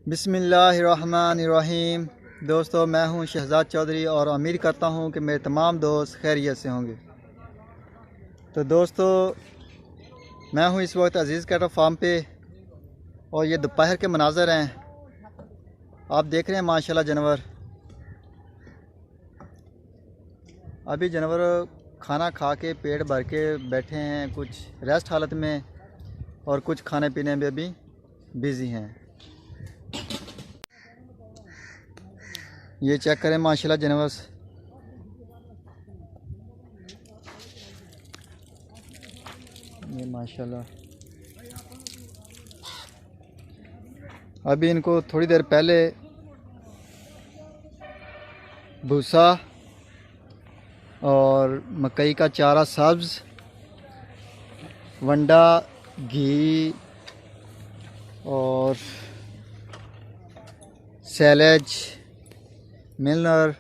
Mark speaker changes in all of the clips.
Speaker 1: बिस्मिल्लाहिर्रहमानिर्रहीम। दोस्तों, मैं हूं शहजाद चौधरी और उम्मीद करता हूं कि मेरे तमाम दोस्त खैरियत से होंगे। तो दोस्तों, मैं हूं इस वक्त अजीज़ कैटल फार्म पे और ये दोपहर के मनाज़र हैं। आप देख रहे हैं माशाल्लाह जानवर। अभी जानवर खाना खा के पेट भर के बैठे हैं, कुछ रेस्ट हालत में और कुछ खाने पीने में भी बिज़ी हैं। ये चेक करें माशाल्लाह जानवर। ये माशाल्लाह अभी इनको थोड़ी देर पहले भूसा और मकई का चारा, सब्ज़, वंडा, घी और सैलेज, मिलनर,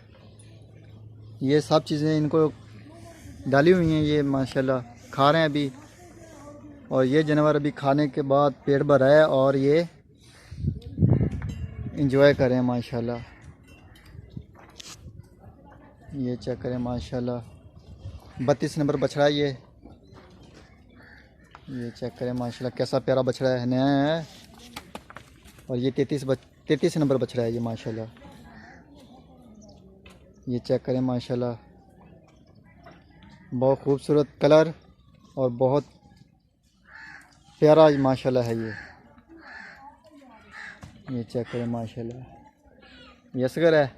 Speaker 1: ये सब चीज़ें इनको डाली हुई हैं। ये माशाल्लाह खा रहे हैं अभी। और ये जानवर अभी खाने के बाद पेट भरा है और ये इंजॉय करें माशाल्लाह। ये चेक करें माशाल्लाह, 32 नंबर बछड़ा है ये चेक करें माशाल्लाह, कैसा प्यारा बछड़ा है, नया है। और ये 33 नंबर बछड़ा है ये माशाल्लाह। ये चेक करें माशाल्लाह, बहुत खूबसूरत कलर और बहुत प्यारा माशाल्लाह है ये चेक करें माशाल्लाह। ये असगर है।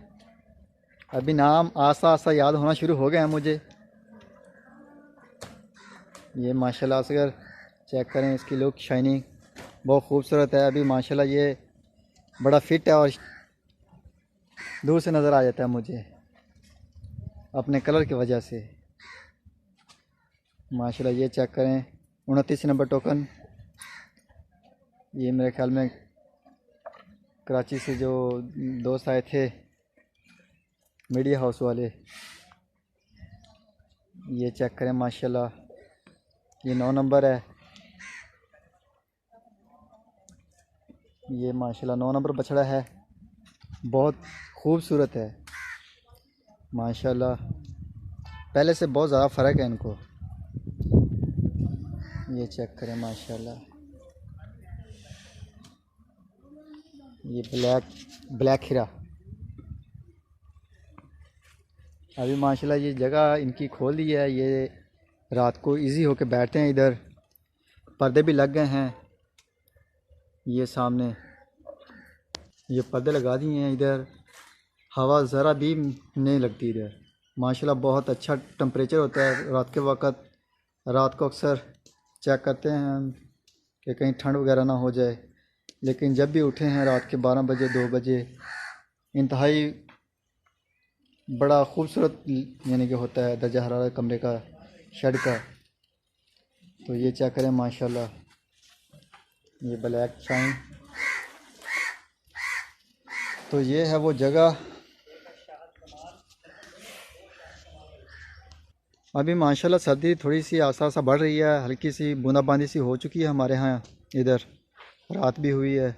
Speaker 1: अभी नाम आस्ता आस्ता याद होना शुरू हो गए हैं मुझे। ये माशाल्लाह असगर चेक करें, इसकी लुक शाइनिंग बहुत खूबसूरत है। अभी माशाल्लाह ये बड़ा फिट है और दूर से नज़र आ जाता है मुझे अपने कलर की वजह से माशाल्लाह। ये चेक करें, 29 नंबर टोकन। ये मेरे ख्याल में कराची से जो दोस्त आए थे, मीडिया हाउस वाले। ये चेक करें माशाल्लाह, ये 9 नंबर है। ये माशाल्लाह 9 नंबर बछड़ा है, बहुत खूबसूरत है माशाल्लाह। पहले से बहुत ज़्यादा फ़र्क है इनको। ये चेक करें माशाल्लाह, ये ब्लैक हीरा। अभी माशाल्लाह ये जगह इनकी खोल दी है। ये रात को इजी होके बैठते हैं इधर। पर्दे भी लग गए हैं, ये सामने ये पर्दे लगा दिए हैं इधर। हवा ज़रा भी नहीं लगती इधर माशाल्लाह। बहुत अच्छा टेम्परेचर होता है रात के वक़्त। रात को अक्सर चेक करते हैं हम कि कहीं ठंड वगैरह ना हो जाए, लेकिन जब भी उठे हैं रात के 12 बजे 2 बजे, इंतहाई बड़ा खूबसूरत यानी कि होता है दर्जा हरारत कमरे का, शेड का। तो ये चेक करें माशाल्लाह, ये ब्लैक शाइन। तो ये है वो जगह। अभी माशाल्लाह सर्दी थोड़ी सी आसा आसा बढ़ रही है, हल्की सी बूंदाबांदी सी हो चुकी है हमारे यहाँ इधर। रात भी हुई है,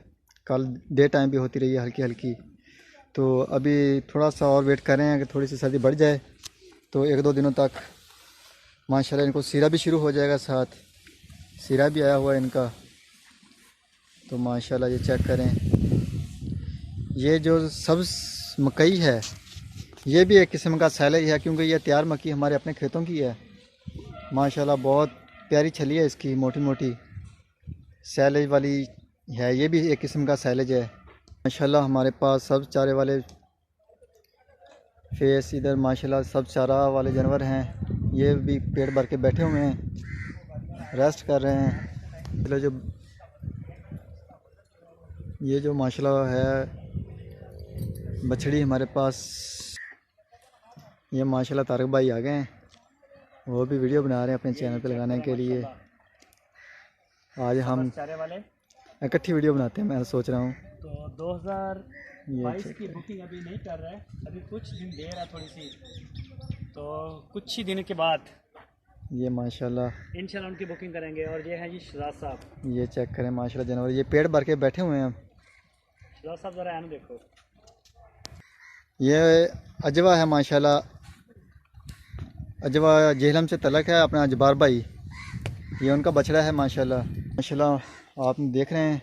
Speaker 1: कल डे टाइम भी होती रही है हल्की हल्की। तो अभी थोड़ा सा और वेट कर रहे हैं कि थोड़ी सी सर्दी बढ़ जाए, तो 1-2 दिनों तक माशाल्लाह इनको सीरा भी शुरू हो जाएगा, साथ सीरा भी आया हुआ है इनका। तो माशाल्लाह ये चेक करें, ये जो सब्ज़ मकई है ये भी एक किस्म का सैलेज है, क्योंकि ये तैयार मक्की हमारे अपने खेतों की है माशाल्लाह। बहुत प्यारी छली है इसकी, मोटी मोटी सैलेज वाली है। ये भी एक किस्म का सैलेज है माशाल्लाह। हमारे पास सब चारे वाले फेस इधर माशाल्लाह सब चारा वाले जानवर हैं। ये भी पेट भर के बैठे हुए हैं, रेस्ट कर रहे हैं। ये जो माशाल्लाह है बछड़ी हमारे पास, ये माशाल्लाह तारक भाई आ गए हैं, वो भी वीडियो बना रहे हैं अपने चैनल पे लगाने के लिए। आज हम इकट्ठी वीडियो बनाते हैं, मैं सोच रहा हूँ।
Speaker 2: तो 2022 की बुकिंग अभी नहीं कर रहा है, अभी कुछ दिन देर है थोड़ी सी, तो कुछ ही दिन के बाद
Speaker 1: ये माशाल्लाह
Speaker 2: इंशाल्लाह उनकी बुकिंग करेंगे। और ये है जी शहजाद साहब,
Speaker 1: ये चेक करें माशाल्लाह जानवर, ये पेट भर के बैठे हुए हैं।
Speaker 2: शहजाद साहब ज़रा आने देखो।
Speaker 1: ये अजवा है माशाल्लाह, अजवा जेहलम से तलक है अपना अजबार भाई, ये उनका बछड़ा है माशाल्लाह। माशाल्लाह आप देख रहे हैं,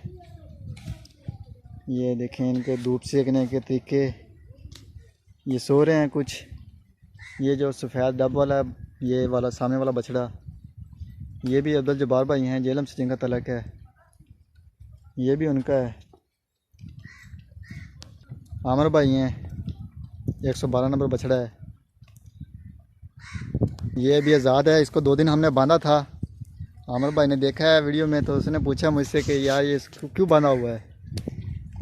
Speaker 1: ये देखें इनके धूप सेकने के तरीके, ये सो रहे हैं कुछ। ये जो सफ़ेद डब वाला, ये वाला सामने वाला बछड़ा, ये भी अब्दुल जब्बार भाई हैं, जेहलम से जिनका तलक है, ये भी उनका है। आमर भाई हैं, 112 नंबर बछड़ा है। ये भी आज़ाद है, इसको 2 दिन हमने बांधा था। आमर भाई ने देखा है वीडियो में, तो उसने पूछा मुझसे कि यार ये क्यों बांधा हुआ है।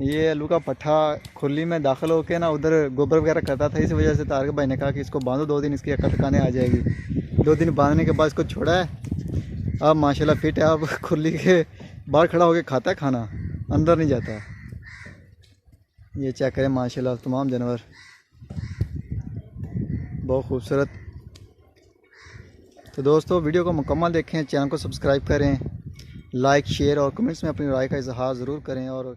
Speaker 1: ये आलू का पट्ठा खुरली में दाखिल होकर ना उधर गोबर वगैरह करता था, इस वजह से तारक भाई ने कहा कि इसको बांधो 2 दिन, इसकी अकल ठिकाने आ जाएगी। 2 दिन बांधने के बाद इसको छोड़ा है, अब माशाल्लाह फिट है। अब खुरली के बाहर खड़ा होकर खाता है खाना, अंदर नहीं जाता। ये चेक करें माशाल्लाह तमाम जानवर बहुत खूबसूरत। तो दोस्तों वीडियो को मुकम्मल देखें, चैनल को सब्सक्राइब करें, लाइक शेयर और कमेंट्स में अपनी राय का इजहार ज़रूर करें और